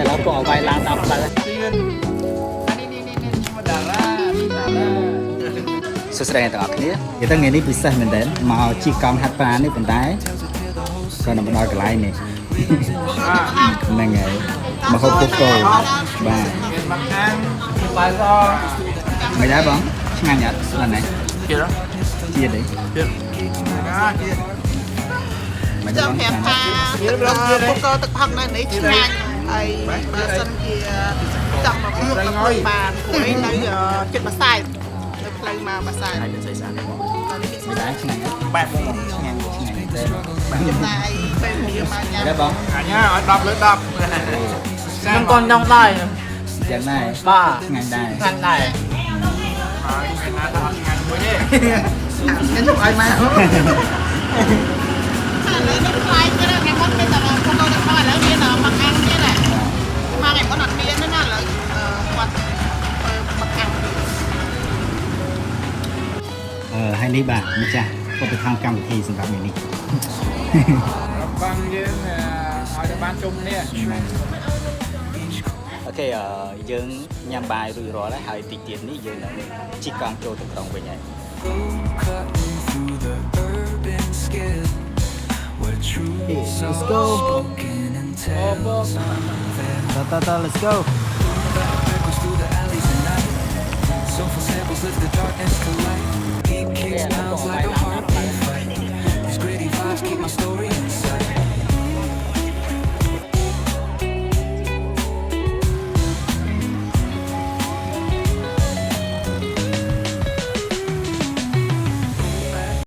แล้วปล่อยไว้ล้างตามไป สุดแรงต่อគ្នាគេទៅថ្ងៃនេះពិសេសមែនតើមកជីកង់ហាត់ប្រាណនេះប៉ុន្តែគាត់នៅដល់កន្លែងនេះហ្នឹងហើយមកហូបពុកគោបាទមកខាងបាយសមិនដែរបងឆ្ងាញ់អត់ស្លាប់ណាស់ជាតិជាតិទេជាតិមិនចាំប្រាប់ថាពុកគោទឹកផឹកនៅនេះឆ្ងាញ់ហើយបើសិនជាចង់មកពុកទឹកបានព្រោះនៅចិត្តម្សៅផ្លូវមកបាសាហើយស្អីស្អាតមិនដែរឆ្ងាញ់បែបឆ្ងាញ់ទេបាទចំណាយពេលវេលាមកញ៉ាំបងអញឲ្យ10លើ10ខ្ញុំcòn trong đâyចាំដែរបាទឆ្ងាញ់ដែរឆ្ងាញ់ដែរហើយឆ្ងាញ់ដល់ឆ្ងាញ់មួយនេះខ្ញុំជប់ឲ្យមកឥឡូវនេះខ្លាយទៅគេមកទៅដល់ពុកទៅដល់ឥឡូវមានមកខាងទៀតแหละមកឯងគាត់អត់មានទេណាឥឡូវគាត់មកខាងហើយនេះបាទម្ចាស់ឧបត្ថម្ភកម្មវិធីសម្រាប់ថ្ងៃនេះបងយើងឲ្យទៅបានជុំគ្នាអូខេយើងញ៉ាំបាយរួចរាល់ហើយតិចទៀតនេះយើងនឹងជិះកង់ចូលទៅក្រុងវិញហើយLet's go. Let's go. Soulful samples lift the darkness to light. Deep king smiles like a heart.